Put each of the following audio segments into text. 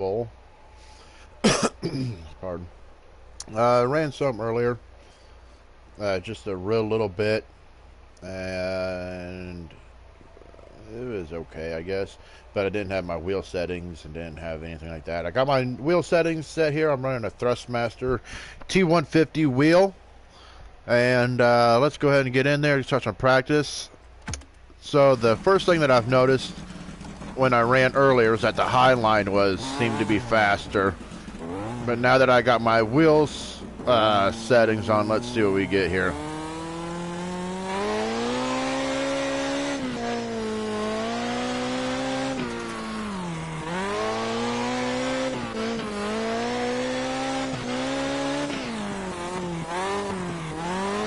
Bowl. Pardon. I ran some earlier, just a real little bit, and it was okay, I guess. But I didn't have my wheel settings and didn't have anything like that. I got my wheel settings set here. I'm running a Thrustmaster T150 wheel, and let's go ahead and get in there and start some practice. So the first thing that I've noticed when I ran earlier was that the high line seemed to be faster. But now that I got my wheels settings on, let's see what we get here.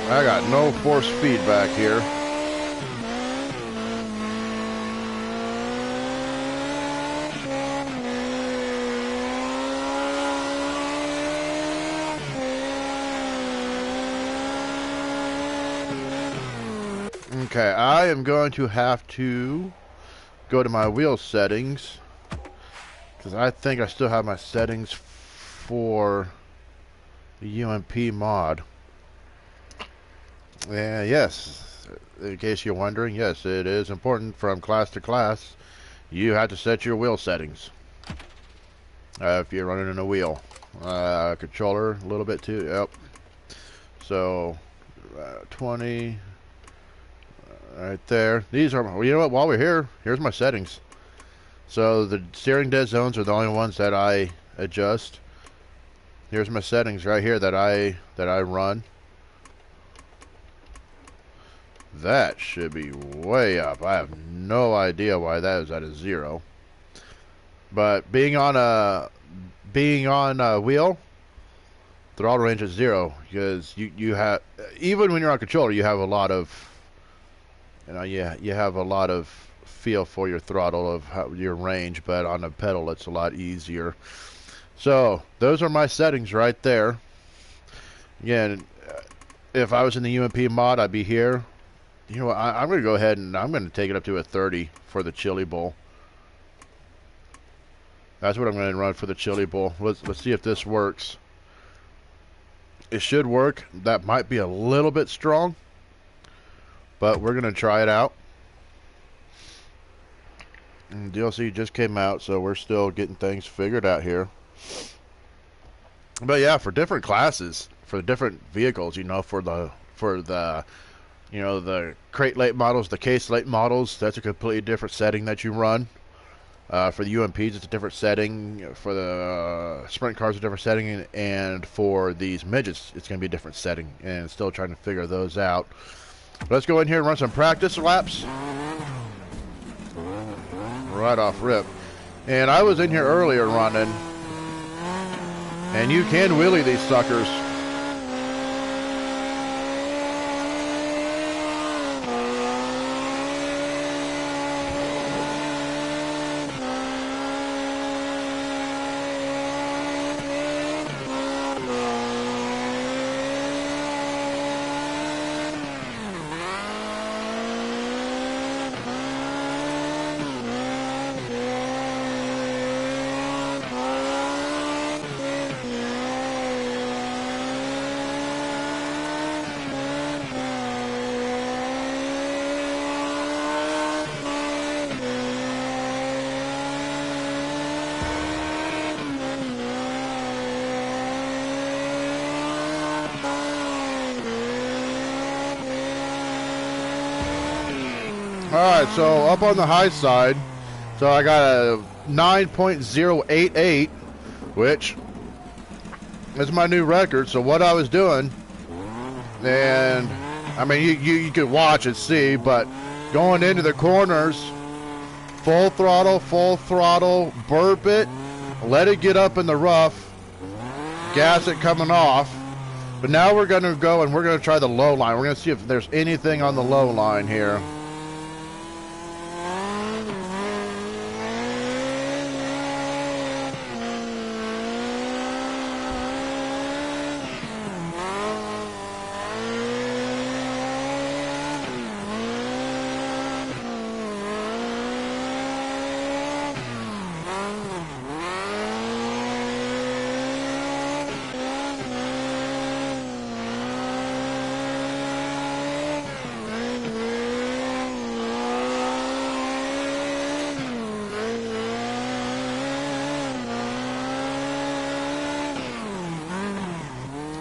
I got no force feedback here. Okay, I am going to have to go to my wheel settings because I think I still have my settings for the UMP mod. And yes, in case you're wondering, yes, it is important from class to class. You have to set your wheel settings if you're running in a wheel. Controller a little bit too. Yep. So 20. Right there. These are, you know what, while we're here, here's my settings. So the steering dead zones are the only ones that I adjust. Here's my settings right here that I run. That should be way up. I have no idea why that is at a 0. But being on a wheel, throttle range is 0 because you have, even when you're on controller, you have a lot of, you have a lot of feel for your throttle of your range, but on a pedal it's a lot easier. So those are my settings right there. Again, if I was in the UMP mod, I'd be here. You know what, I'm going to go ahead and I'm going to take it up to a 30 for the Chili Bowl. That's what I'm going to run for the Chili Bowl. Let's see if this works. It should work. That might be a little bit strong, but we're going to try it out. And DLC just came out, so we're still getting things figured out here. But yeah, for different classes, for the different vehicles, you know, for the you know, the crate late models, the case late models, that's a completely different setting that you run. For the UMPs, it's a different setting. For the sprint cars, a different setting, and for these midgets, it's going to be a different setting. And still trying to figure those out. Let's go in here and run some practice laps. Right off rip. And I was in here earlier running, and you can wheelie these suckers. Alright, so up on the high side, so I got a 9.088, which is my new record. So what I was doing, and I mean, you could watch and see, but going into the corners, full throttle, burp it, let it get up in the rough, gas it coming off. But now we're going to go and we're going to try the low line. We're going to see if there's anything on the low line here.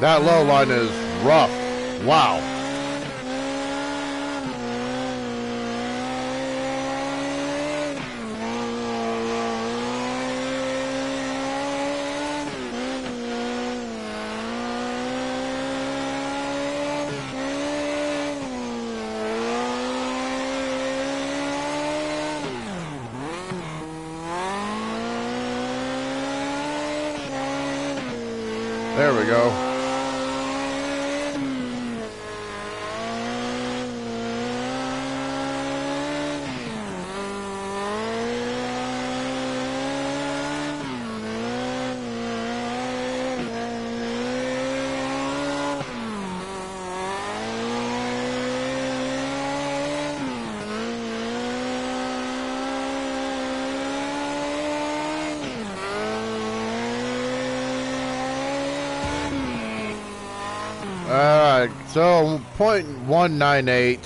That low line is rough. Wow. There we go. Alright, so 0.198.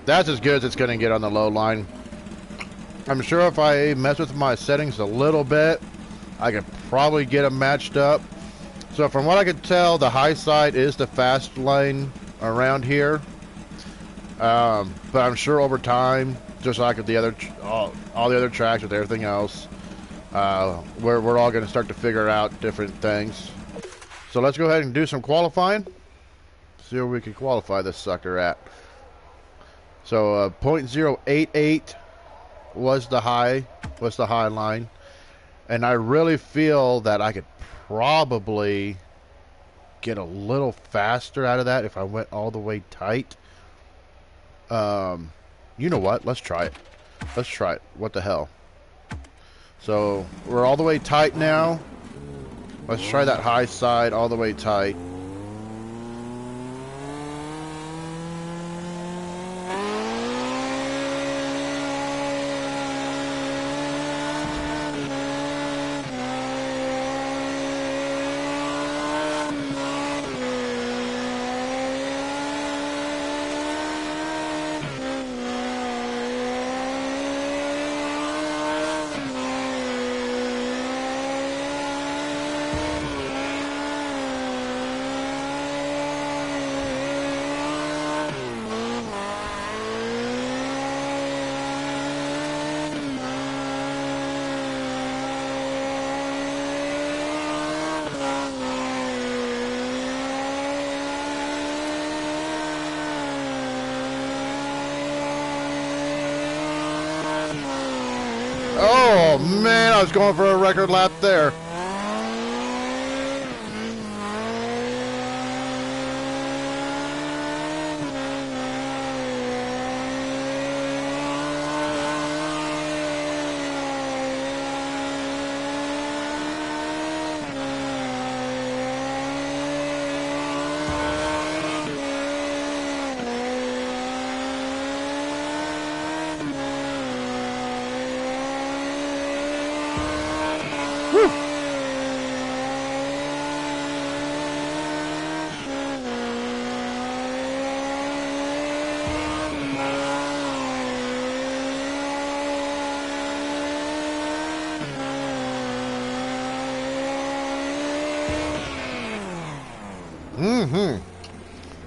That's as good as it's going to get on the low line. I'm sure if I mess with my settings a little bit, I could probably get them matched up. So from what I could tell, the high side is the fast lane around here. But I'm sure over time, just like at the other, all the other tracks with everything else, we're all going to start to figure out different things. So let's go ahead and do some qualifying. See where we can qualify this sucker at. So 0.088 was the high line, and I really feel that I could probably get a little faster out of that if I went all the way tight. You know what? Let's try it. Let's try it. What the hell? So we're all the way tight now. Let's try that high side all the way tight. Oh man, I was going for a record lap there.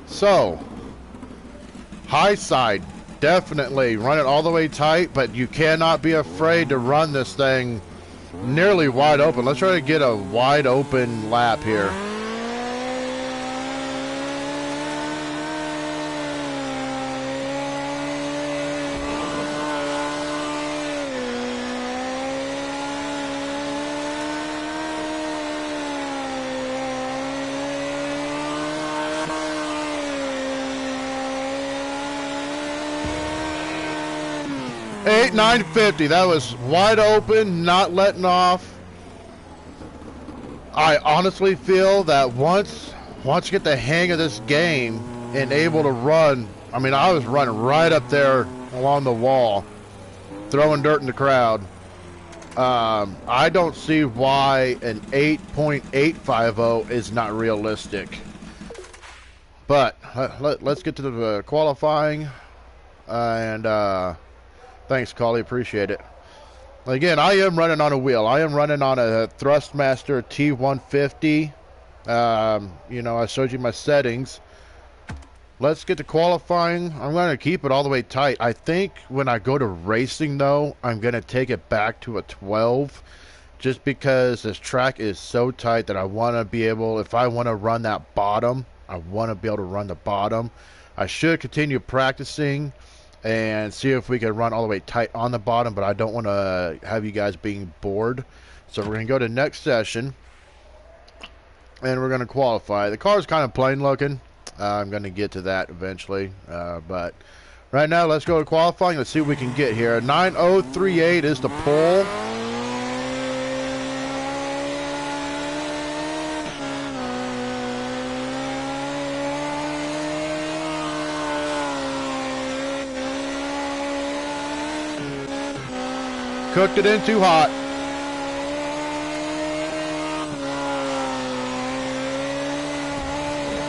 So, high side, definitely run it all the way tight, but you cannot be afraid to run this thing nearly wide open. Let's try to get a wide open lap here. Eight 950. That was wide open, not letting off. I honestly feel that once you get the hang of this game and able to run, I mean, I was running right up there along the wall, throwing dirt in the crowd. I don't see why an 8.850 is not realistic. But let's get to the qualifying. Thanks, Collie. Appreciate it. Again, I am running on a wheel. I am running on a Thrustmaster T150 You know, I showed you my settings. Let's get to qualifying. I'm going to keep it all the way tight. I think when I go to racing, though, I'm going to take it back to a 12. Just because this track is so tight that I want to be able, if I want to run that bottom, I want to be able to run the bottom. I should continue practicing and see if we can run all the way tight on the bottom, but I don't want to have you guys being bored. So we're going to go to next session, and we're going to qualify. The car is kind of plain looking. I'm going to get to that eventually, but right now let's go to qualifying. Let's see what we can get here. 9038 is the pole. Cooked it in too hot.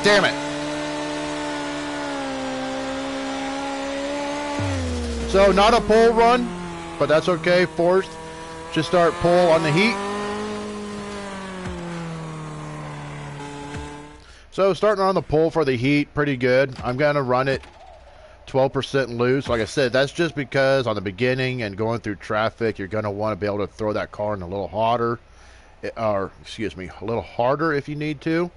Damn it. So not a pole run, but that's okay. Fourth, just start pole on the heat. So starting on the pole for the heat, pretty good. I'm going to run it 12% loose. Like I said, that's just because on the beginning and going through traffic, you're going to want to be able to throw that car in a little hotter, or excuse me, a little harder if you need to,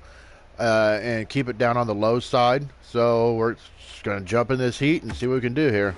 and keep it down on the low side. So we're just going to jump in this heat and see what we can do here.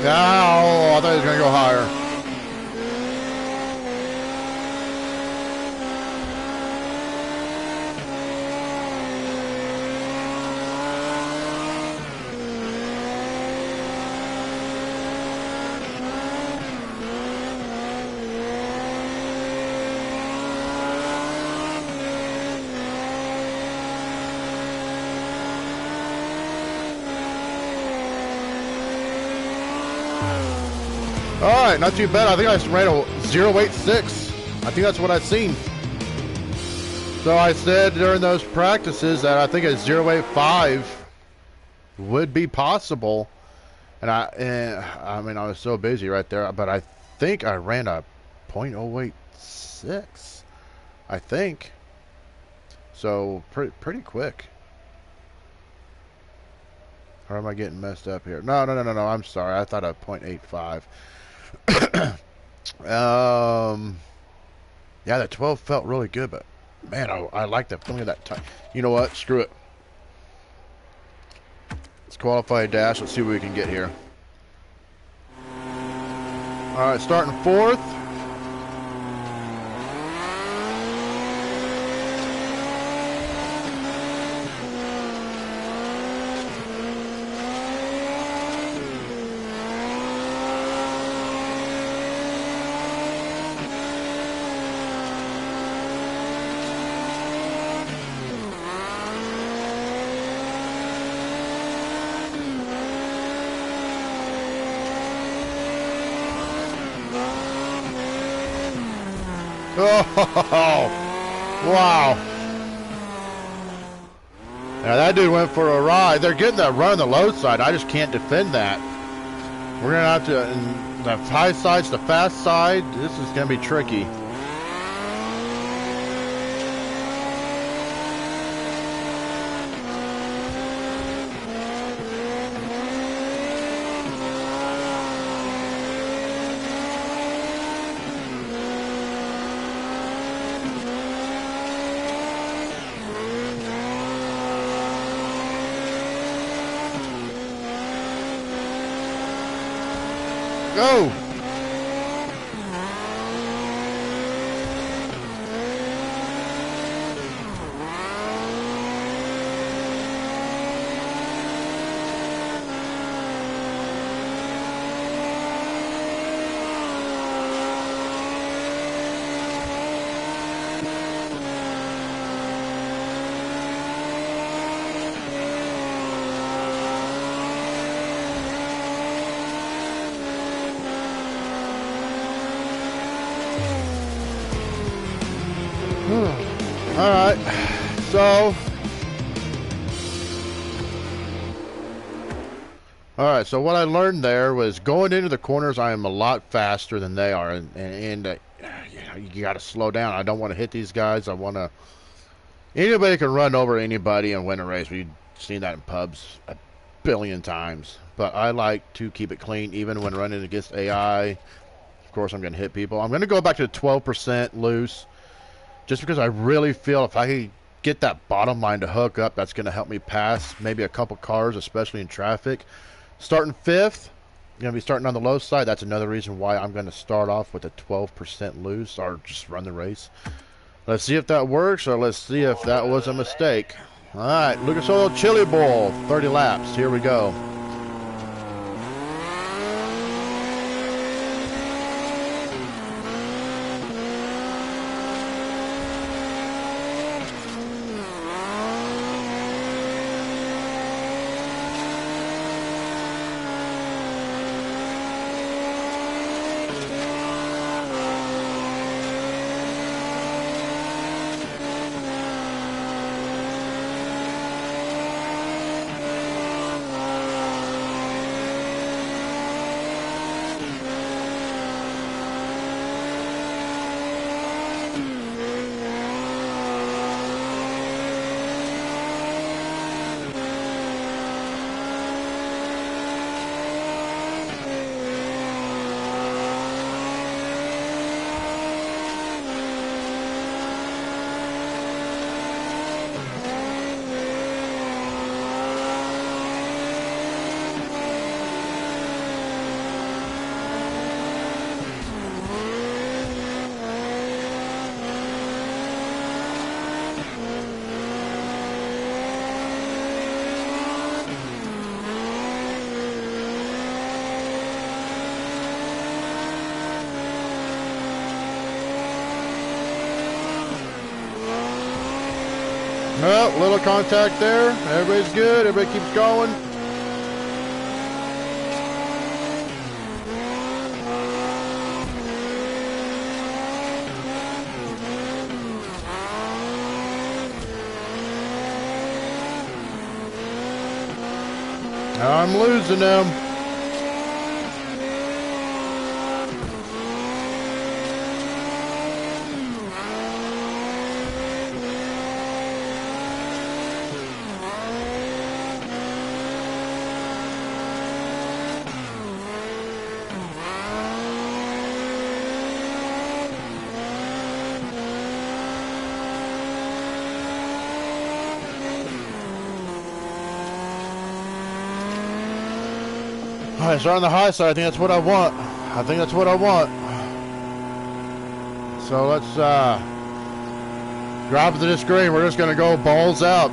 Oh, I thought he was going to go higher. All right, not too bad. I think I ran a 0.86. I think that's what I've seen. So I said during those practices that I think a 0.85 would be possible. And I mean, I was so busy right there, but I think I ran a 0.086. I think. So pretty quick. Or am I getting messed up here? No. I'm sorry. I thought a 0.85. Yeah, that 12 felt really good, but man, I like the feeling of that time. You know what? Screw it. Let's qualify a dash. Let's see what we can get here. All right, starting fourth. Oh, wow. Now that dude went for a ride. They're getting that run on the low side. I just can't defend that. We're going to have to, and the high side's the fast side. This is going to be tricky. Go! Alright, so what I learned there was going into the corners I am a lot faster than they are, and you gotta slow down. I don't want to hit these guys. Anybody can run over anybody and win a race. We've seen that in pubs a billion times, but I like to keep it clean even when running against AI. Of course I'm going to hit people. I'm going to go back to 12% loose, just because I really feel if I could get that bottom line to hook up, that's going to help me pass maybe a couple cars, especially in traffic. Starting 5th, going to be starting on the low side. That's another reason why I'm going to start off with a 12% loose, or just run the race. Let's see if that works, or let's see if that was a mistake. Alright, Lucas Oil Chili Bowl, 30 laps. Here we go. Well, little contact there. Everybody's good. Everybody keeps going. I'm losing them. Alright, start on the high side. I think that's what I want. So let's drop to the screen. We're just gonna go balls out.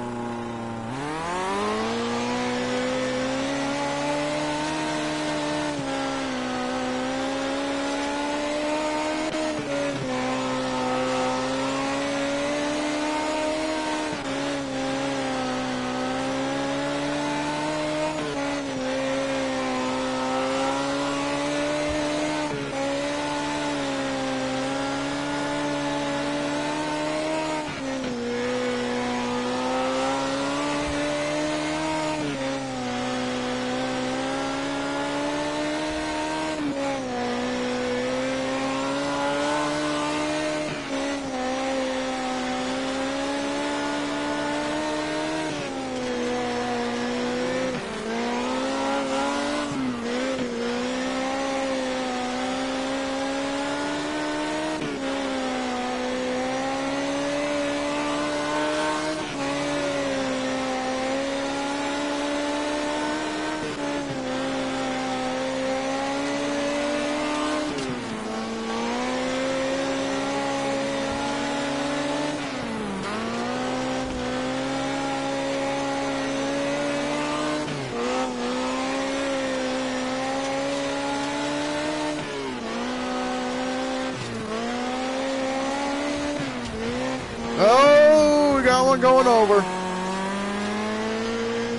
got one going over.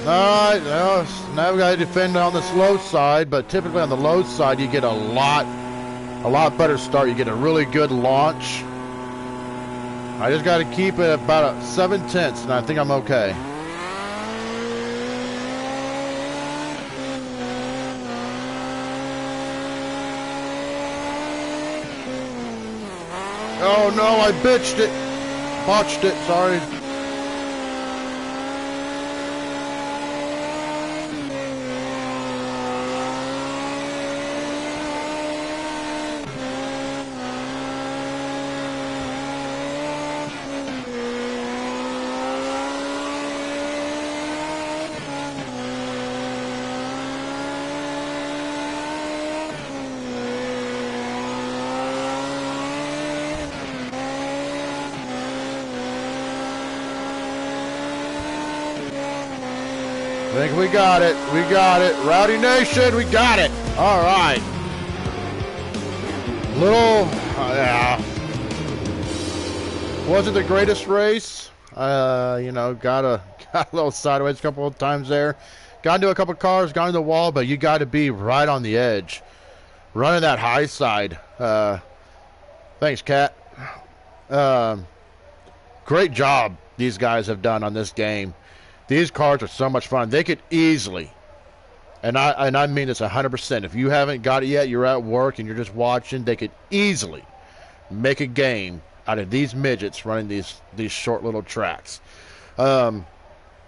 Alright, now we got to defend on the slow side, but typically on the low side you get a lot better start. You get a really good launch. I just got to keep it about 7/10, and I think I'm okay. Oh no, I bitched it. Botched it, sorry. I think we got it. We got it. Rowdy Nation, we got it. All right. Yeah. Wasn't the greatest race. You know, got a little sideways a couple of times there. Got into a couple of cars, got into the wall, but you got to be right on the edge. Running that high side. Thanks, Kat. Great job these guys have done on this game. These cars are so much fun. They could easily, and I mean this 100%. If you haven't got it yet, you're at work and you're just watching, they could easily make a game out of these midgets running these short little tracks. If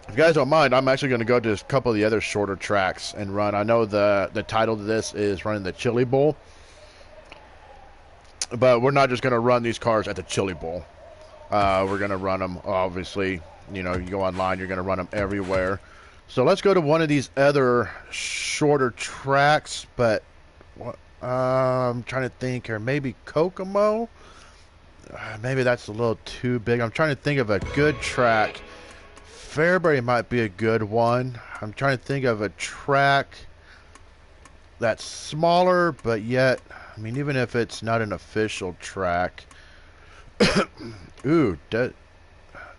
you guys don't mind, I'm actually going to go to a couple of the other shorter tracks and run. I know the title to this is running the Chili Bowl, but we're not just going to run these cars at the Chili Bowl. We're going to run them, obviously. You know, you go online, you're going to run them everywhere. So let's go to one of these other shorter tracks, but I'm trying to think, or maybe Kokomo? Maybe that's a little too big. I'm trying to think of a good track. Fairbury might be a good one. I'm trying to think of a track that's smaller, but yet, I mean, even if it's not an official track. Ooh,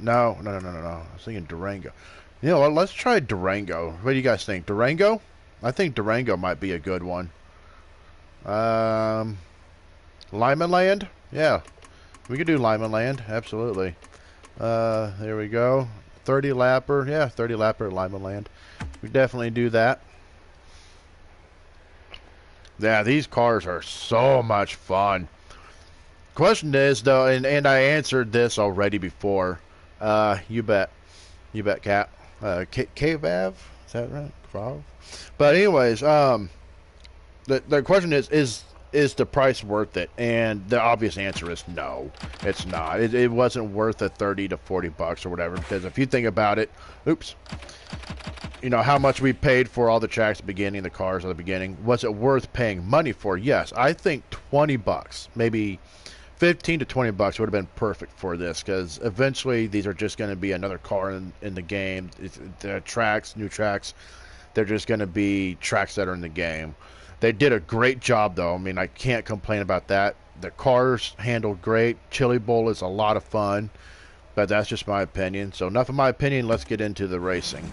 No. I was thinking Durango. You know what? Let's try Durango. What do you guys think? Durango? I think Durango might be a good one. Lima Land? Yeah. We could do Lima Land. Absolutely. There we go. 30 lapper. Yeah, 30 lapper at Lima Land. We definitely do that. Yeah, these cars are so much fun. Question is, though, and I answered this already before. You bet, Cat. K-Vav? Is that right? Vav? But anyways, the question is the price worth it? And the obvious answer is no, it's not. It wasn't worth the 30 to 40 bucks or whatever, because if you think about it, oops, you know how much we paid for all the tracks at the beginning, the cars at the beginning. Was it worth paying money for? Yes, I think 20 bucks, maybe 15 to 20 bucks would have been perfect for this, because eventually these are just going to be another car in the game. The tracks, new tracks, they're just going to be tracks that are in the game. They did a great job, though. I mean, I can't complain about that. The cars handled great. Chili Bowl is a lot of fun, but that's just my opinion. So enough of my opinion. Let's get into the racing.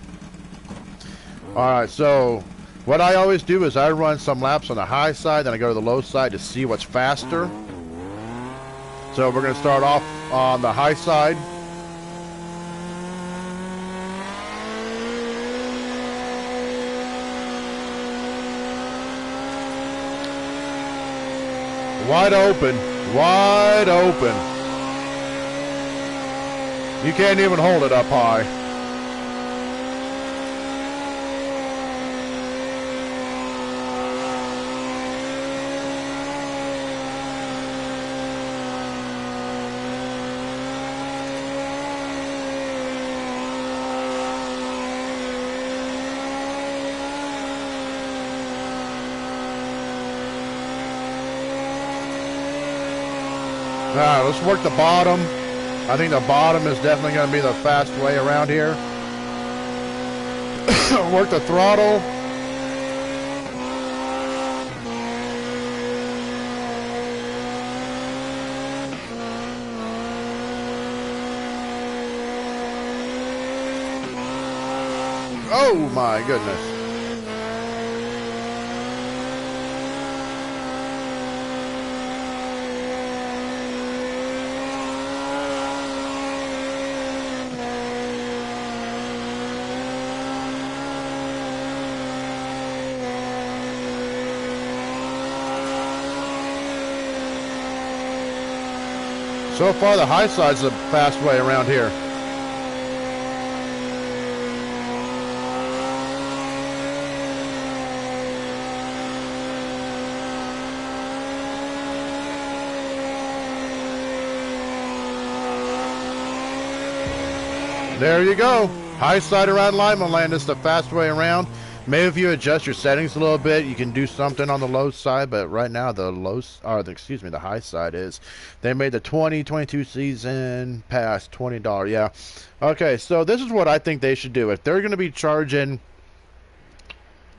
All right, so what I always do is I run some laps on the high side, then I go to the low side to see what's faster. So we're going to start off on the high side. Wide open. Wide open. You can't even hold it up high. Alright, let's work the bottom. I think the bottom is definitely going to be the fast way around here. Work the throttle. Oh my goodness. So far, the high side's the fast way around here. There you go. High side around Lima Land is the fast way around. Maybe if you adjust your settings a little bit, you can do something on the low side, but right now the the high side is. They made the 2022 season pass $20. Yeah. Okay, so this is what I think they should do. If they're going to be charging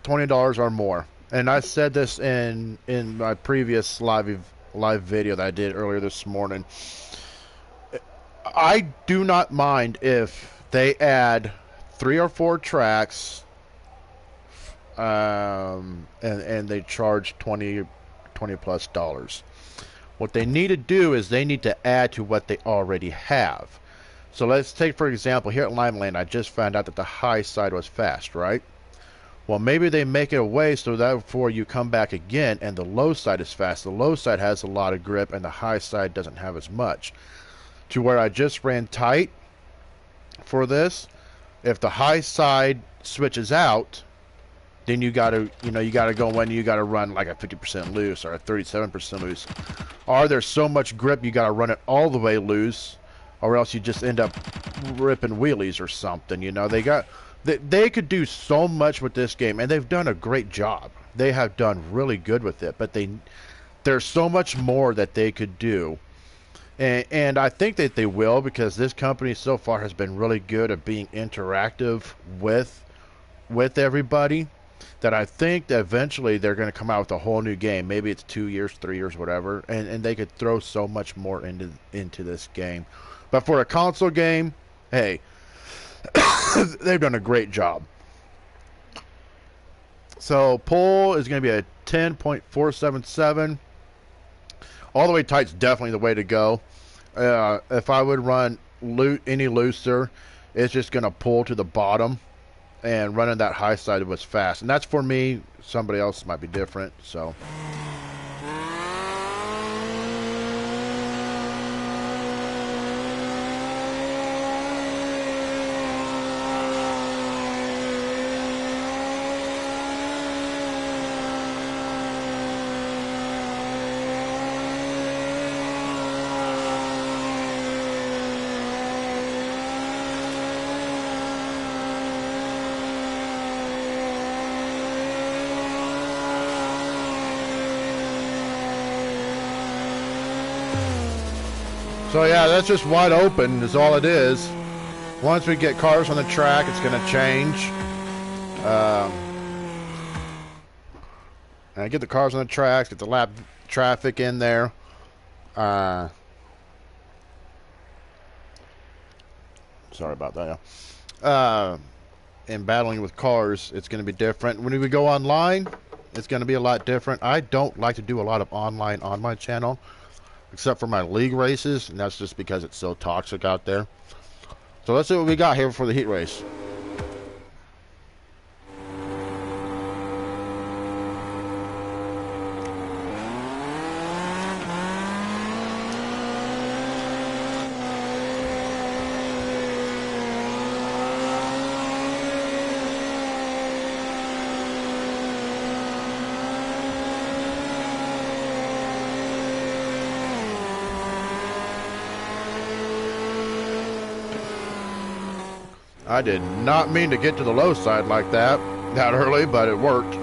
$20 or more, and I said this in my previous live video that I did earlier this morning, I do not mind if they add 3 or 4 tracks, and they charge $20 plus dollars. What they need to do is they need to add to what they already have. So let's take, for example, here at Lima Land, I just found out that the high side was fast, right? Well, maybe they make it a way so that before you come back again and the low side is fast. The low side has a lot of grip and the high side doesn't have as much. To where I just ran tight for this, if the high side switches out, then you gotta go in, you gotta run like a 50% loose or a 37% loose, or there's so much grip you gotta run it all the way loose, or else you just end up ripping wheelies or something. You know, they could do so much with this game, and they've done a great job. They have done really good with it, but there's so much more that they could do. And I think that they will, because this company so far has been really good at being interactive with everybody, that I think that eventually they're going to come out with a whole new game. Maybe it's 2 years, 3 years, whatever, and they could throw so much more into this game. But for a console game, hey, they've done a great job. So pull is going to be a 10.477. All the way tight's definitely the way to go. If I would run any looser, it's just going to pull to the bottom, and running that high side was fast. And that's for me. Somebody else might be different. So. So yeah, that's just wide open is all it is. Once we get cars on the track, it's going to change. And get the cars on the tracks, get the lap traffic in there. Sorry about that. And battling with cars, it's going to be different. When we go online, it's going to be a lot different. I don't like to do a lot of online on my channel, except for my league races, and that's just because it's so toxic out there. So let's see what we got here for the heat race. I did not mean to get to the low side like that early, but it worked.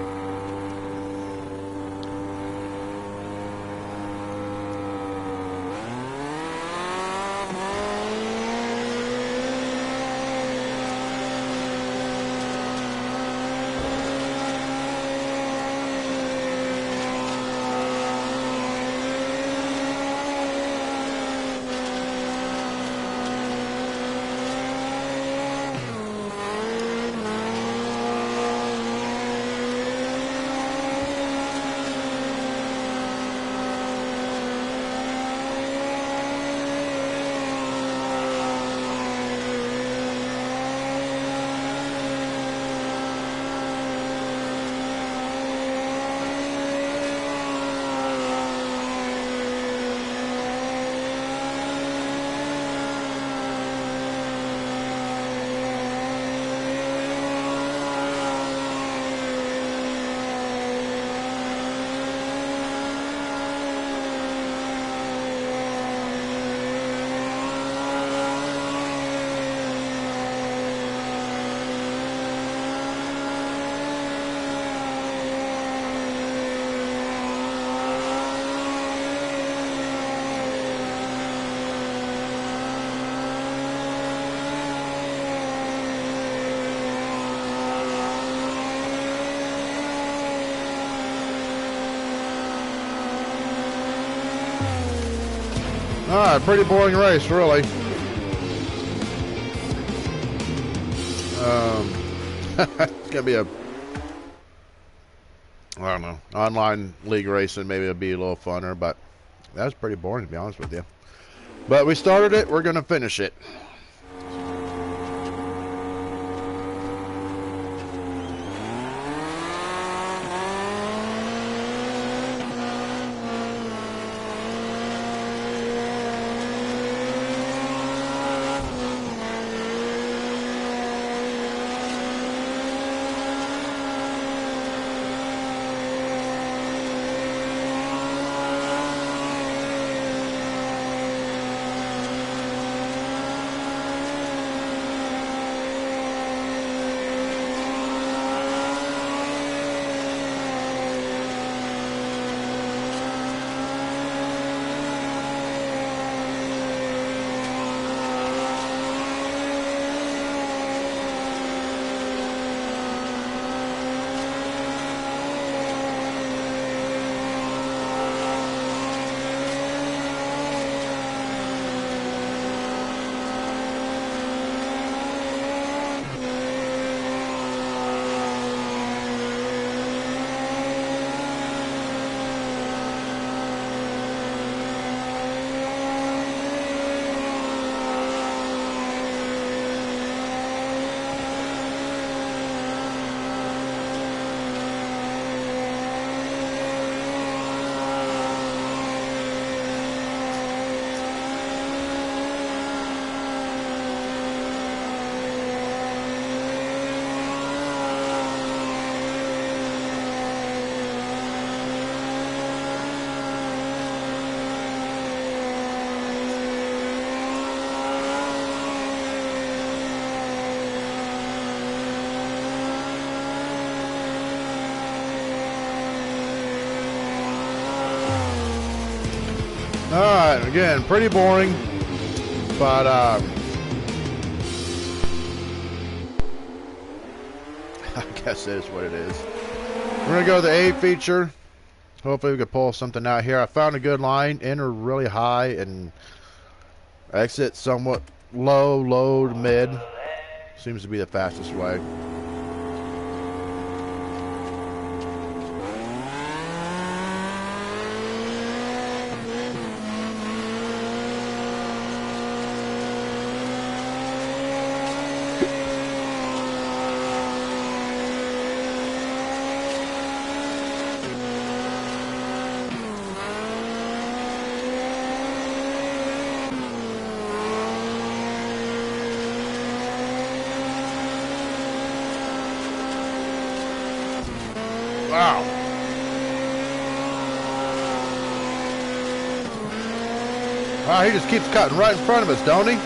Alright, pretty boring race, really. It's gonna be a, I don't know, online league racing. Maybe it'll be a little funner, but that was pretty boring, to be honest with you. But we started it, we're gonna finish it. Alright, again, pretty boring, but I guess it is what it is. We're going to go to the A feature. Hopefully we can pull something out here. I found a good line, enter really high, and exit somewhat low, low to mid. Seems to be the fastest way. Wow. Wow, he just keeps cutting right in front of us, don't he?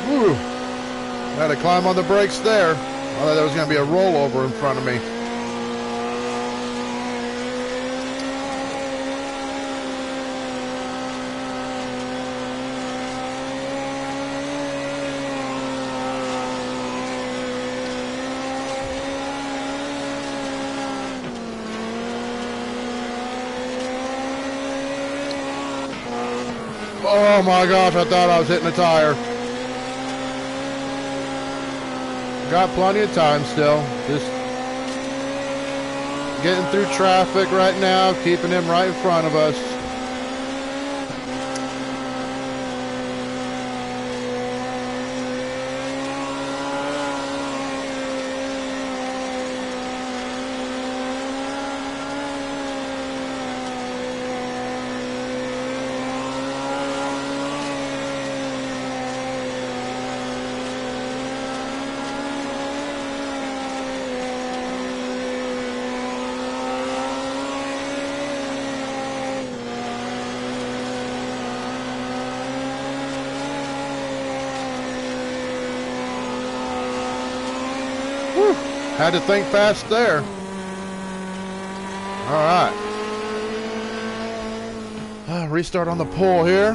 Whew. Had to climb on the brakes there. I thought there was going to be a rollover in front of me. Oh my gosh, I thought I was hitting a tire. Got plenty of time still. Just getting through traffic right now, keeping him right in front of us. Whew. Had to think fast there. All right. Restart on the pole here.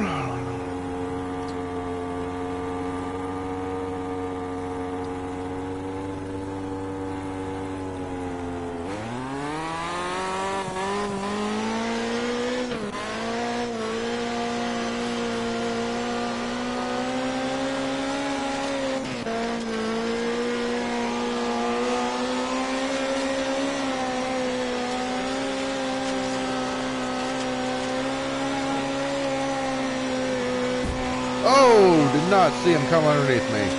Oh, did not see him come underneath me.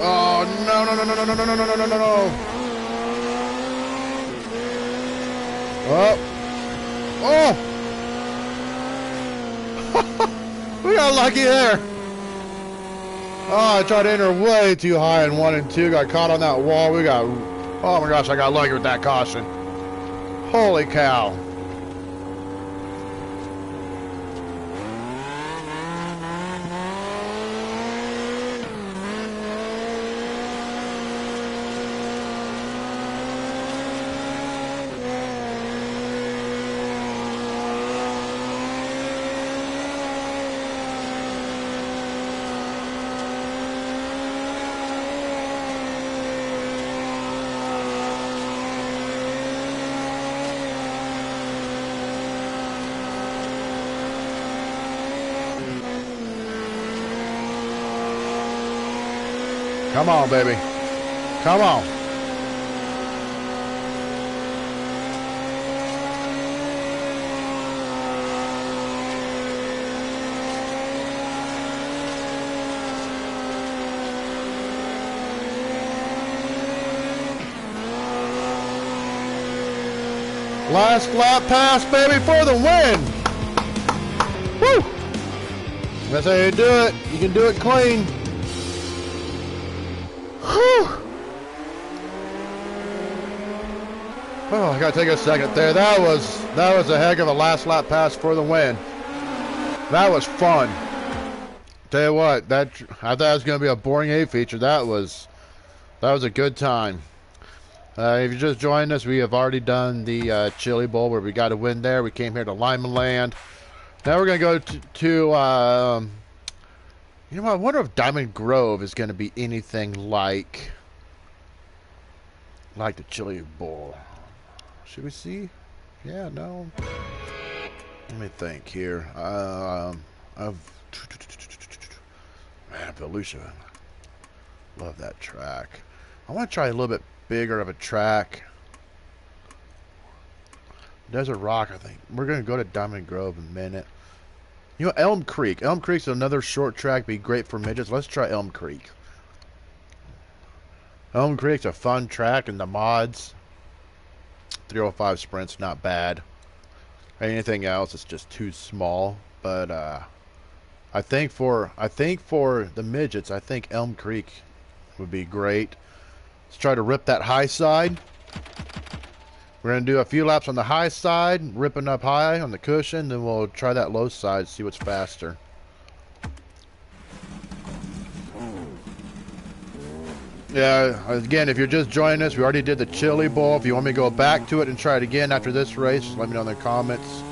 Oh, no, no, no, no, no, no, no, no, no, no, no, no. Oh. Oh. We got lucky there. Oh, I tried to enter way too high in 1 and 2. Got caught on that wall. We got... Oh, my gosh, I got lucky with that caution. Holy cow. Come on, baby. Come on. Last lap pass, baby, for the win. Woo! That's how you do it. You can do it clean. Oh, I gotta take a second there. That was a heck of a last lap pass for the win. That was fun. Tell you what, I thought it was gonna be a boring A feature. That was a good time. If you just joined us, we have already done the Chili Bowl where we got a win there. We came here to Lima Land. Now we're gonna go to you know what? I wonder if Diamond Grove is gonna be anything like the Chili Bowl. Should we see? Yeah, no. Let me think here. Man, Volusia. Love that track. I want to try a little bit bigger of a track. Desert Rock, I think. We're going to go to Diamond Grove in a minute. You know, Elm Creek. Elm Creek's another short track. Be great for midgets. Let's try Elm Creek. Elm Creek's a fun track in the mods. 305 sprints, not bad. Anything else, it's just too small. But I think for the midgets, I think Elm Creek would be great. Let's try to rip that high side. We're going to do a few laps on the high side, ripping up high on the cushion, then we'll try that low side, see what's faster. Yeah, again, if you're just joining us, we already did the Chili Bowl. If you want me to go back to it and try it again after this race, let me know in the comments.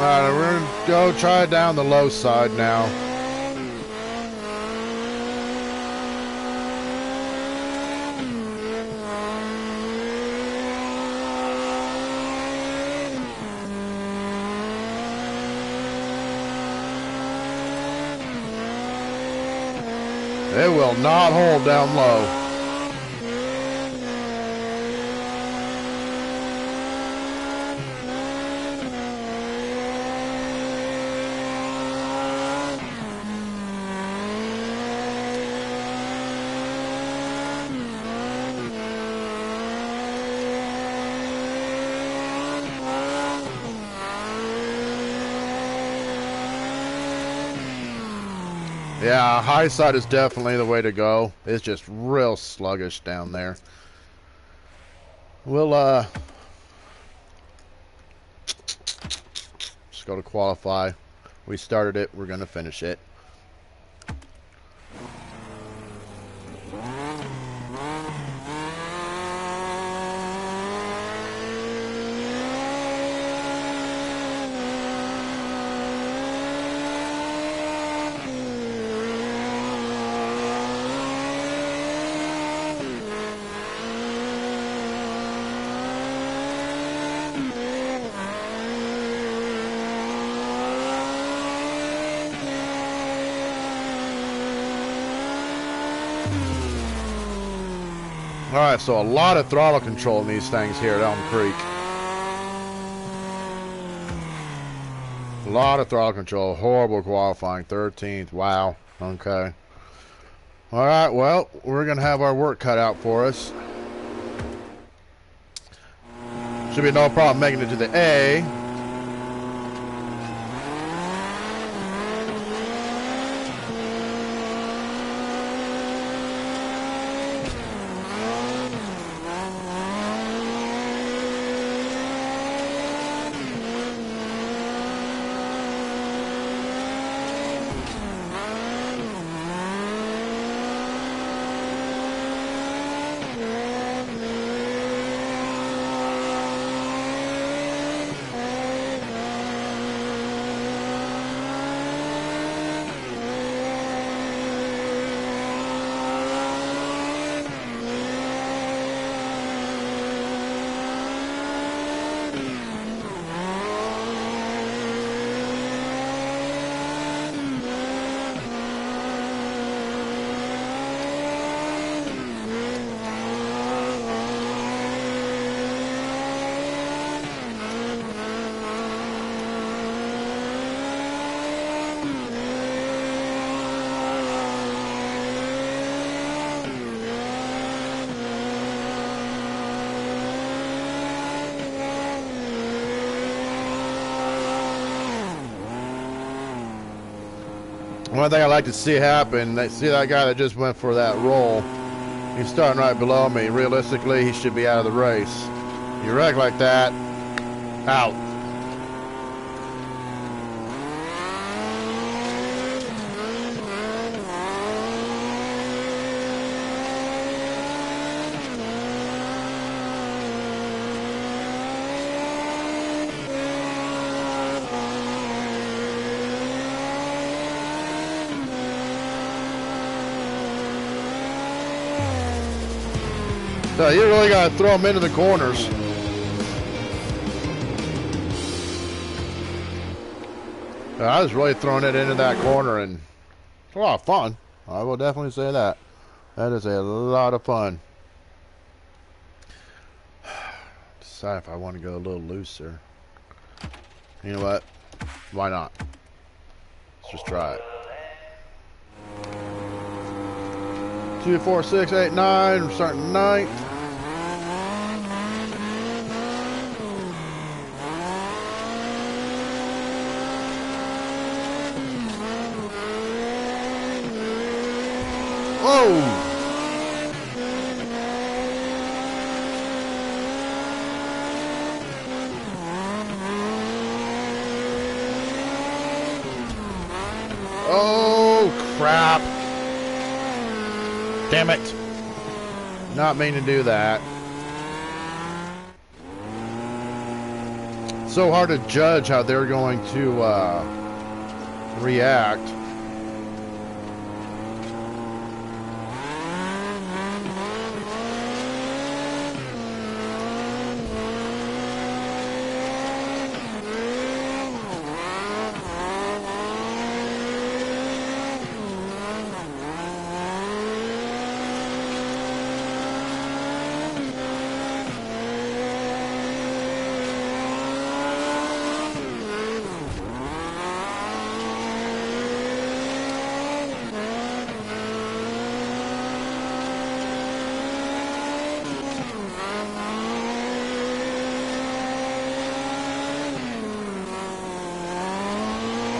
Alright, we're gonna go try it down the low side now. It will not hold down low. Yeah, high side is definitely the way to go. It's just real sluggish down there. We'll just go to qualify. We started it, we're gonna finish it. Alright, so a lot of throttle control in these things here at Elm Creek. A lot of throttle control. Horrible qualifying. 13th. Wow. Okay. Alright, well, we're going to have our work cut out for us. Should be no problem making it to the A. One thing I like to see happen, see that guy that just went for that roll. He's starting right below me. Realistically, he should be out of the race. You wreck like that, out. So you really got to throw them into the corners. I was really throwing it into that corner, and it's a lot of fun. I will definitely say that. That is a lot of fun. Decide if I want to go a little looser. You know what? Why not? Let's just try it. 2, 4, 6, 8, 9. We're starting 9th. Whoa! Oh, crap. Damn it. Not mean to do that. so hard to judge how they're going to react.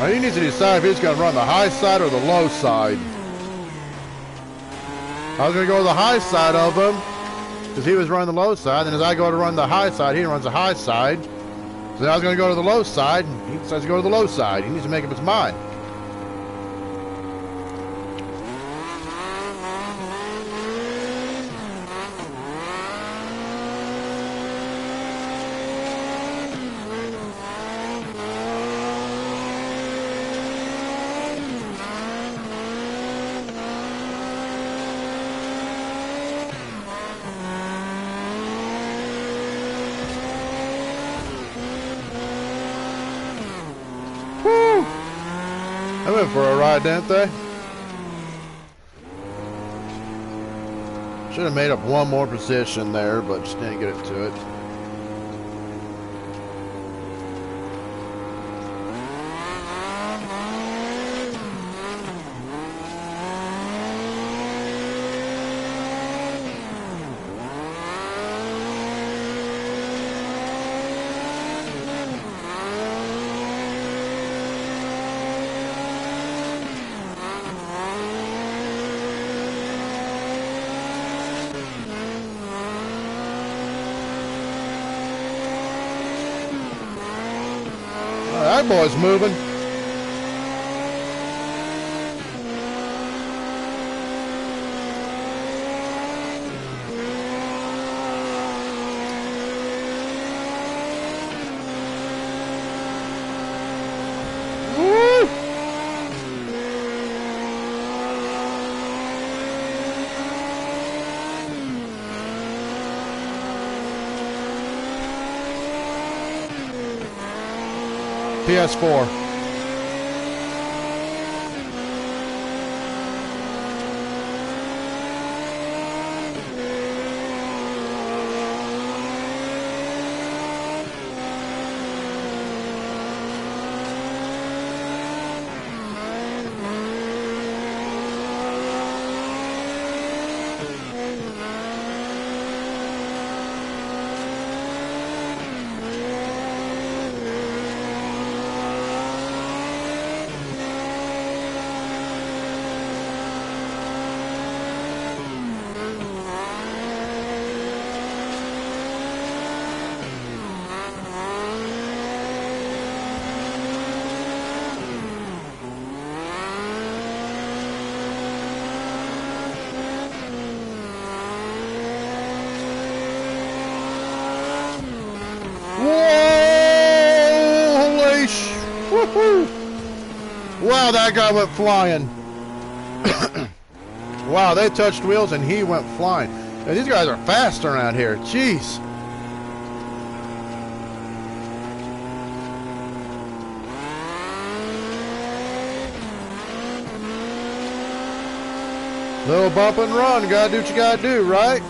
He needs to decide if he's going to run the high side or the low side. I was going to go to the high side of him because he was running the low side. And as I go to run the high side, he runs the high side. So I was going to go to the low side. And he decides to go to the low side. He needs to make up his mind. I went for a ride, didn't they? Should have made up one more position there, but just didn't get it to it. That boy's moving. Woo! PS4. Wow, that guy went flying. Wow, they touched wheels and he went flying. Now, these guys are fast around here. Jeez. Little bump and run. Gotta do what you gotta do, right?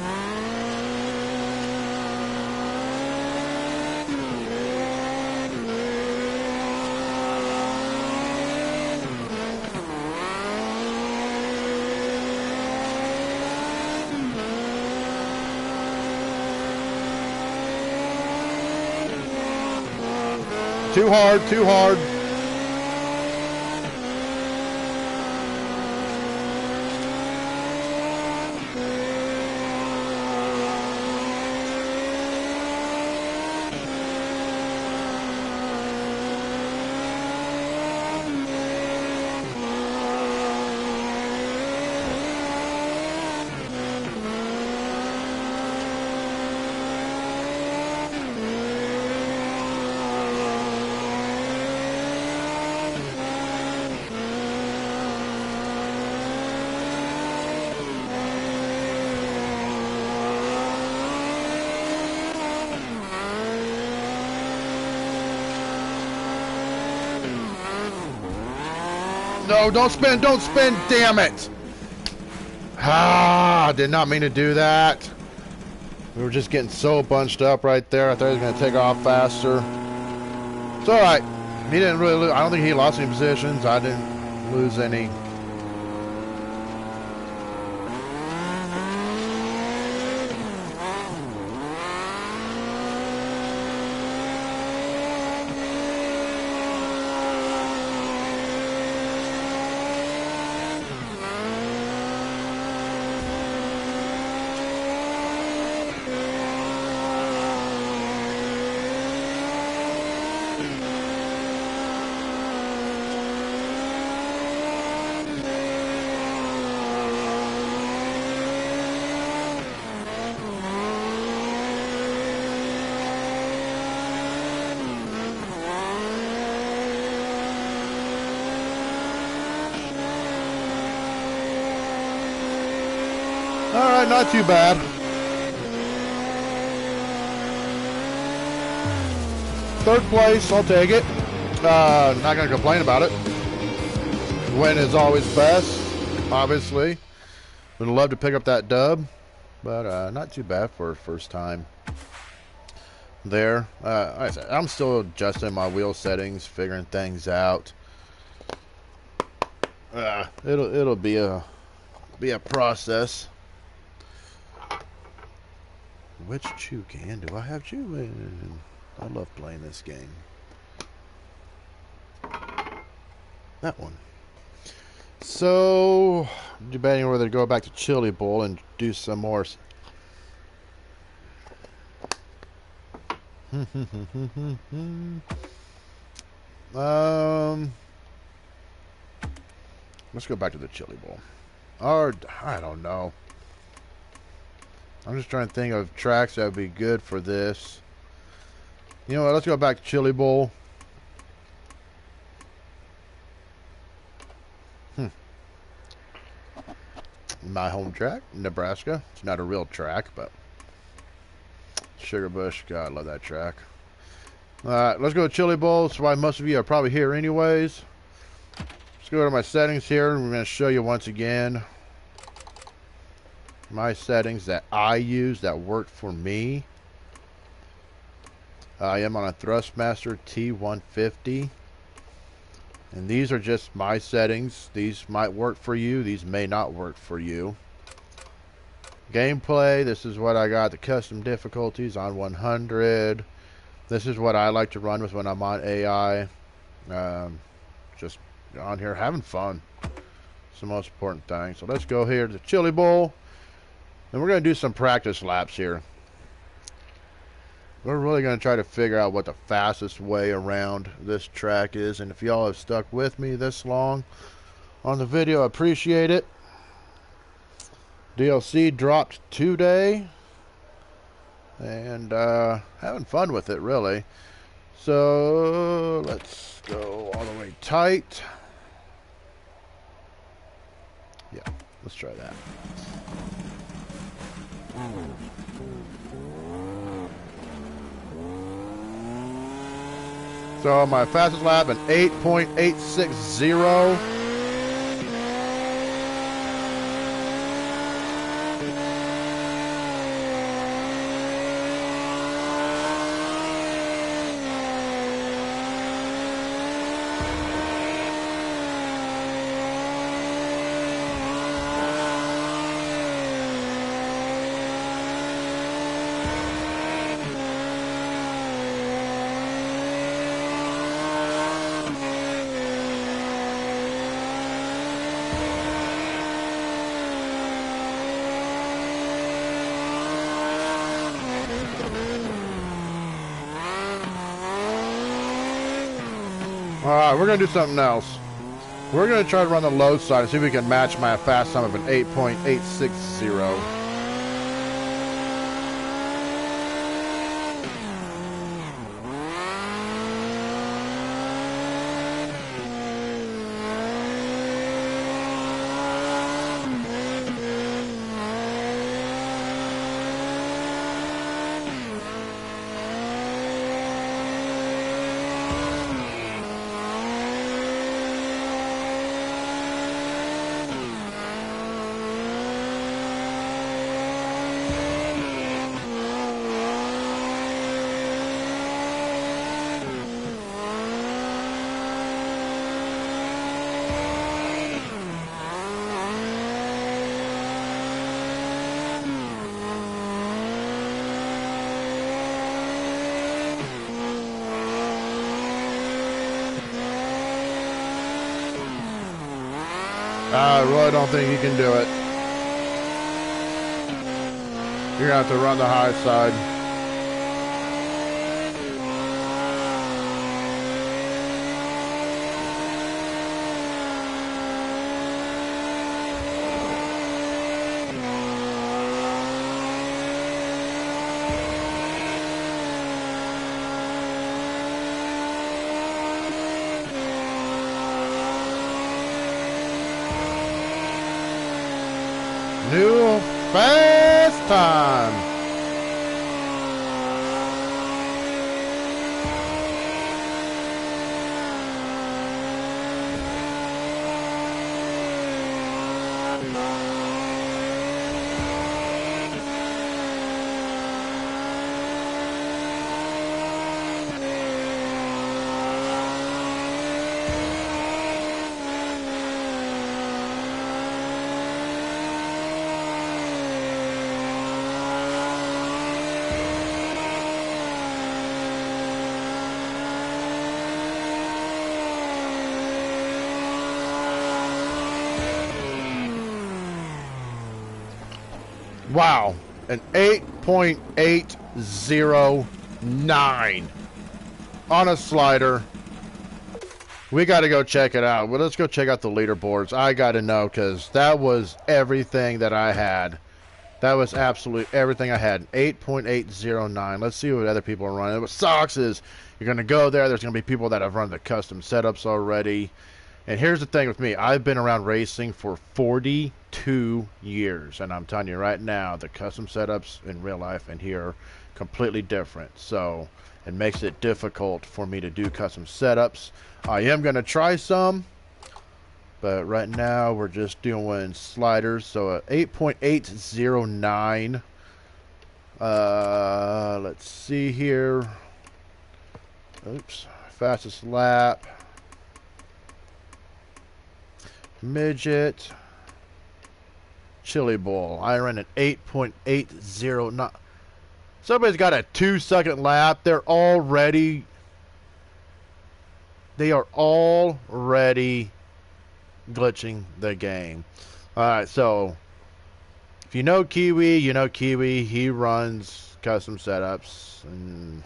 Too hard, too hard. No, don't spin, damn it! Ah, I did not mean to do that. We were just getting so bunched up right there. I thought he was going to take off faster. It's alright. He didn't really lose. I don't think he lost any positions. I didn't lose any. Alright, not too bad. Third place, I'll take it. Not going to complain about it. Win is always best, obviously. Would love to pick up that dub, but not too bad for first time there. Like I said, I'm still adjusting my wheel settings, figuring things out. It'll be a process. Which chew can do I have chew in? I love playing this game. That one. So, debating whether to go back to Chili Bowl and do some more. Let's go back to the Chili Bowl. Or, I don't know. I'm just trying to think of tracks that would be good for this. You know what? Let's go back to Chili Bowl. My home track, Nebraska. It's not a real track, but Sugar Bush. God, I love that track. Alright, let's go to Chili Bowl. That's why most of you are probably here anyways. Let's go to my settings here. I'm going to show you once again my settings that I use that work for me. I am on a Thrustmaster T150, and these are just my settings. These might work for you, these may not work for you. Gameplay, this is what I got. The custom difficulties on 100. This is what I like to run with when I'm on AI. Just on here having fun. It's the most important thing. So let's go here to the Chili Bowl. And we're going to do some practice laps here. We're really going to try to figure out what the fastest way around this track is. And if y'all have stuck with me this long on the video, I appreciate it. DLC dropped today. And having fun with it, really. So let's go all the way tight. Yeah, let's try that. So my fastest lap in 8.860. Alright, we're going to do something else. We're going to try to run the low side and see if we can match my fast time of an 8.860. I really don't think you can do it. You're gonna have to run the high side. New fast time. Wow, an 8.809 on a slider. We got to go check it out. Well, let's go check out the leaderboards. I got to know because that was everything that I had. That was absolutely everything I had. 8.809. Let's see what other people are running. What sucks is you're going to go there. There's going to be people that have run the custom setups already. And here's the thing with me. I've been around racing for 42 years. And I'm telling you right now, the custom setups in real life and here are completely different. So it makes it difficult for me to do custom setups. I am going to try some. But right now we're just doing sliders. So 8.809. Let's see here. Oops. Fastest lap. Midget. Chili Bowl. I ran an 8.809. Somebody's got a 2-second lap. They are already glitching the game. Alright, so if you know Kiwi, you know Kiwi. He runs custom setups and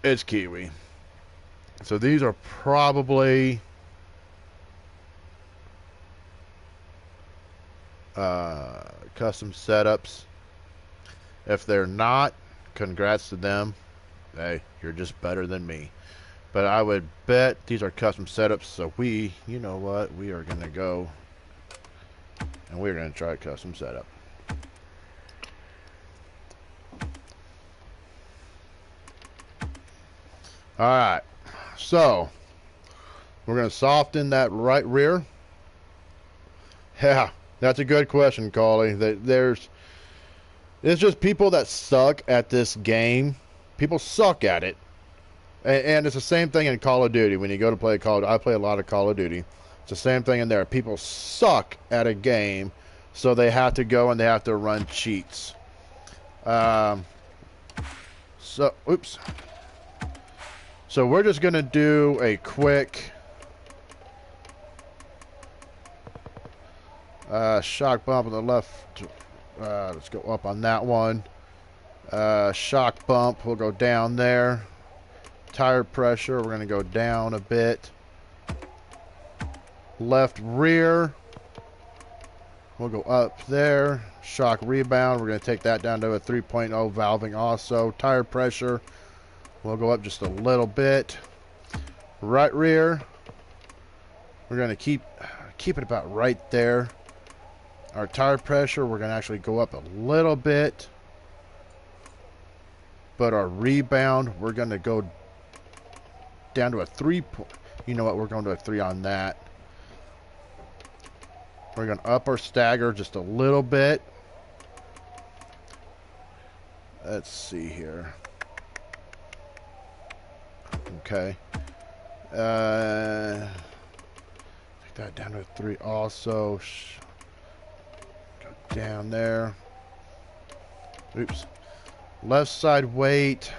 it's Kiwi. So these are probably custom setups. If they're not, congrats to them. Hey, you're just better than me. But I would bet these are custom setups. So you know what? We are going to go and we're going to try a custom setup. Alright. So, we're going to soften that right rear. Yeah, that's a good question, Collie. It's just people that suck at this game. People suck at it. And it's the same thing in Call of Duty. When you go to play Call of Duty, I play a lot of Call of Duty. It's the same thing in there. People suck at a game, so they have to go and they have to run cheats. Oops. So we're just going to do a quick shock bump on the left. Let's go up on that one. Shock bump. We'll go down there. Tire pressure. We're going to go down a bit. Left rear. We'll go up there. Shock rebound. We're going to take that down to a 3.0 valving also. Tire pressure. We'll go up just a little bit. Right rear. We're going to keep it about right there. Our tire pressure, we're going to actually go up a little bit. But our rebound, we're going to go down to a 3. You know what? We're going to a 3 on that. We're going to up our stagger just a little bit. Let's see here. Okay. Take that down to a 3 also. Go down there. Oops. Left side weight.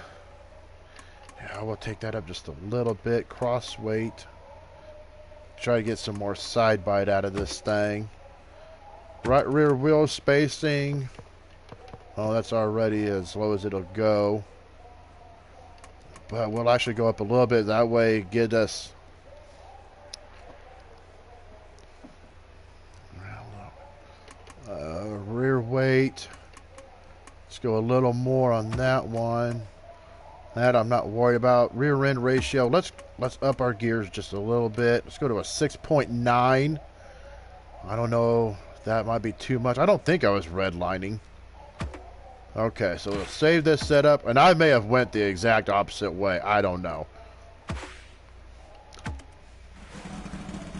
Yeah, we'll take that up just a little bit. Cross weight. try to get some more side bite out of this thing. Right rear wheel spacing. Oh, that's already as low as it'll go. But we'll actually go up a little bit. That way, get us. Rear weight. Let's go a little more on that one. That I'm not worried about. Rear end ratio. Let's up our gears just a little bit. Let's go to a 6.9. I don't know. That might be too much. I don't think I was redlining. Okay, so we'll save this setup, and I may have went the exact opposite way. I don't know.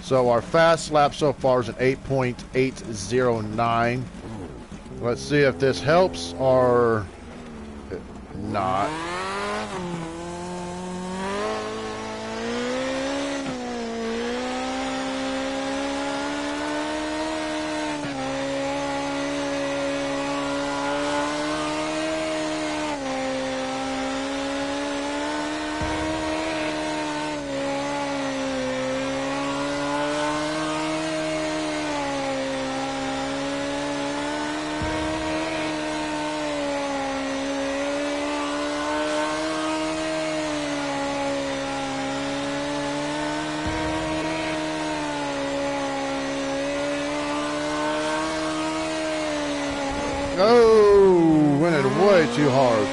So our fast lap so far is an 8.809. Let's see if this helps or not. Oh, went it way too hard.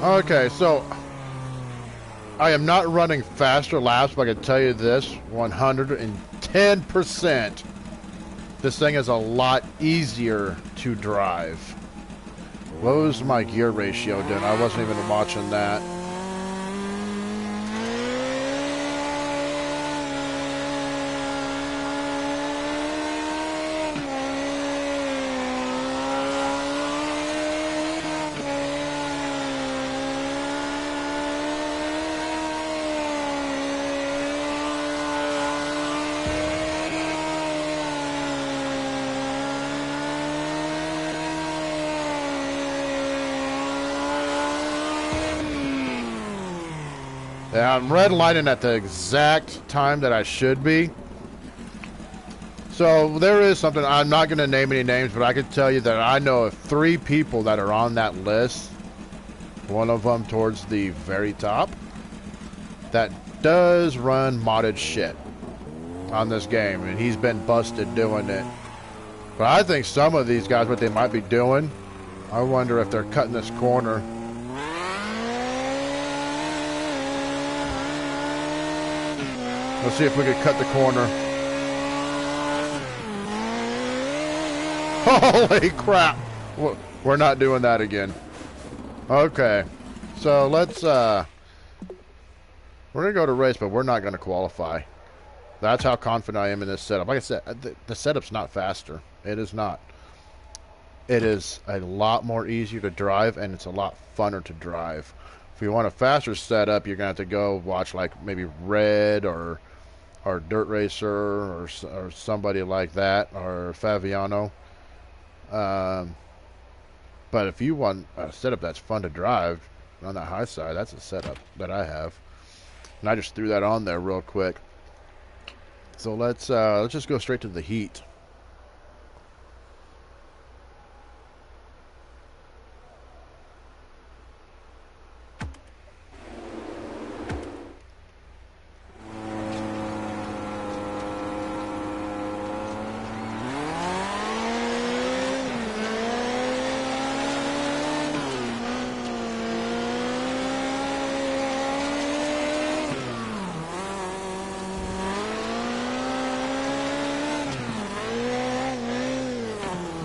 Okay, so I am not running faster laps, but I can tell you this, 110%. This thing is a lot easier to drive. What was my gear ratio doing? I wasn't even watching that. Yeah, I'm redlining at the exact time that I should be. So there is something, I'm not going to name any names, but I can tell you that I know of 3 people that are on that list. One of them towards the very top that does run modded shit on this game, and he's been busted doing it. But I think some of these guys, what they might be doing, I wonder if they're cutting this corner. Let's see if we can cut the corner. Holy crap! We're not doing that again. Okay, so let's we're gonna go to race, but we're not gonna qualify. That's how confident I am in this setup. Like I said, the setup's not faster. It is not. It is a lot more easier to drive, and it's a lot funner to drive. If you want a faster setup, you're gonna have to go watch like maybe Red or Dirt Racer or somebody like that, or Faviano. But if you want a setup that's fun to drive on the high side, that's a setup that I have, and I just threw that on there real quick. So let's just go straight to the heat.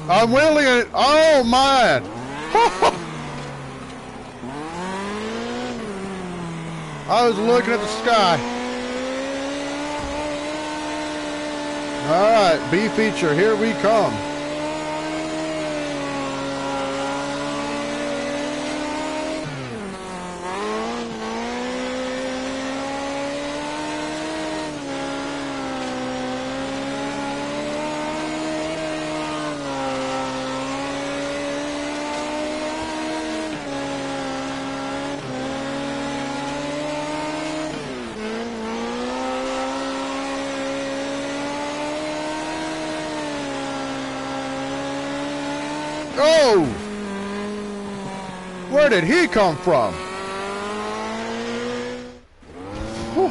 I'm wheeling it. Oh, man. I was looking at the sky. All right, B feature, here we come. Oh! Where did he come from? Whew.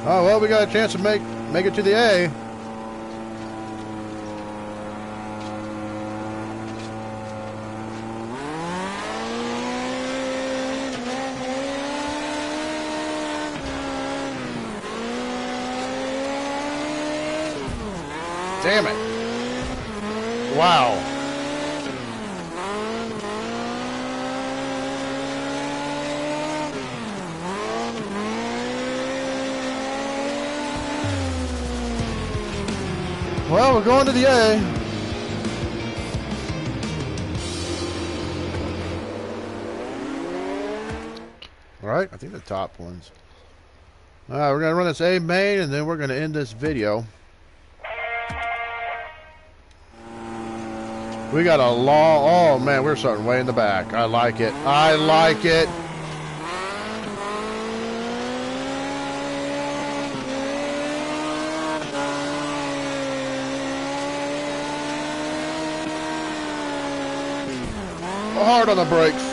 Oh, well, we got a chance to make it to the A. Damn it. Wow. Well, we're going to the A. All right, I think the top ones. All right, we're going to run this A main, and then we're going to end this video. We got a long... Oh, man, we're starting way in the back. I like it. I like it. Hard on the brakes.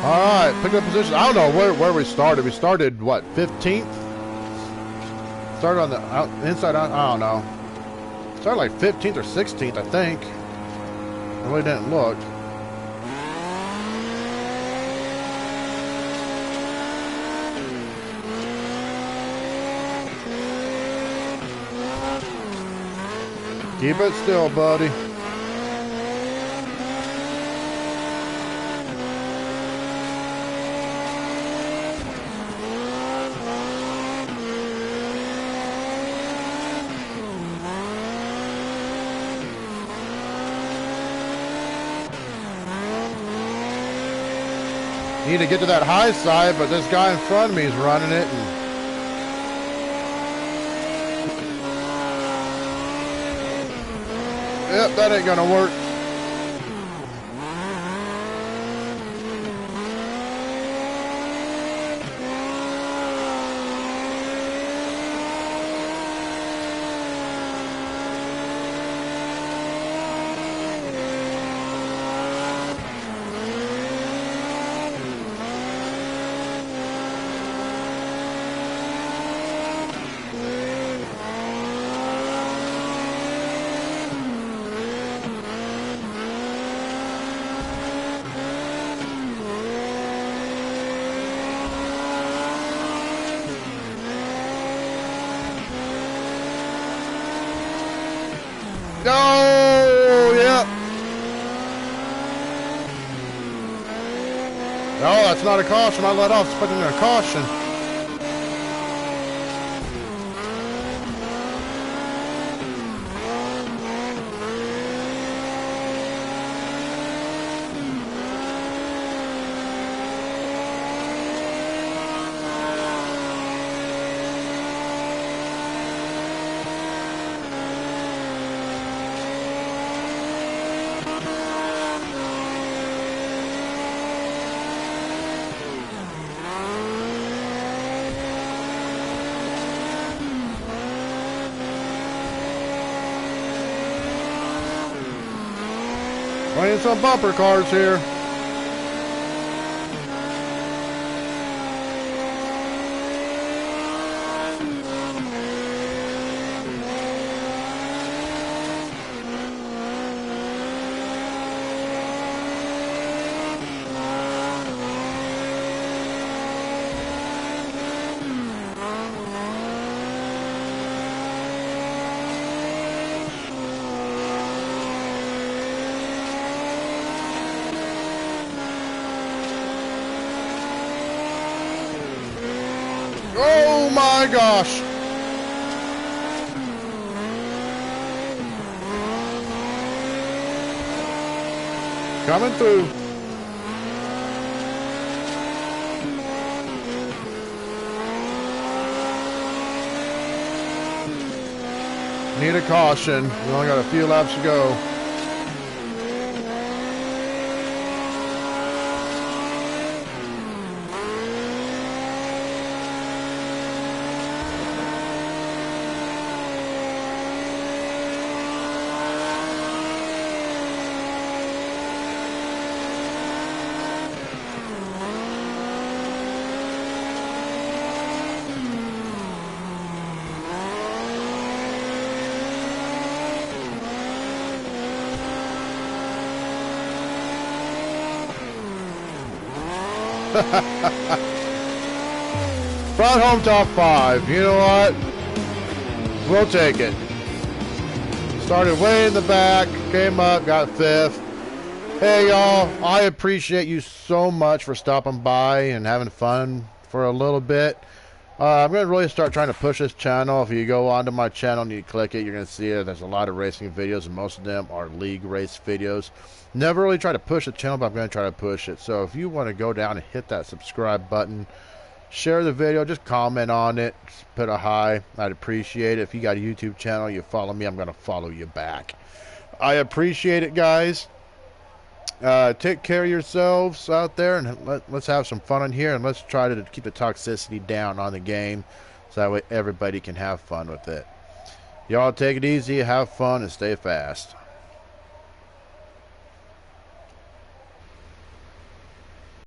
All right, pick up position. I don't know where we started. We started, what, 15th? Started on the inside out. I don't know. Started like 15th or 16th, I think. I really didn't look. Keep it still, buddy. Need to get to that high side, but this guy in front of me is running it. And yep, that ain't gonna work. Oh, yeah. No, that's not a caution. I let off expecting a caution. Playing some bumper cars here. Oh my gosh! Coming through. Need a caution. We only got a few laps to go. Front home top 5. You know what? We'll take it. Started way in the back, came up, got 5th. Hey y'all, I appreciate you so much for stopping by and having fun for a little bit. I'm going to really start trying to push this channel. If you go onto my channel and you click it, you're going to see it. There's a lot of racing videos, and most of them are league race videos. Never really try to push the channel, but I'm going to try to push it. So if you want to go down and hit that subscribe button, share the video, just comment on it, just put a hi. I'd appreciate it. If you got a YouTube channel, you follow me, I'm going to follow you back. I appreciate it, guys. Take care of yourselves out there, and let's have some fun in here, and let's try to keep the toxicity down on the game so that way everybody can have fun with it. Y'all take it easy, have fun, and stay fast.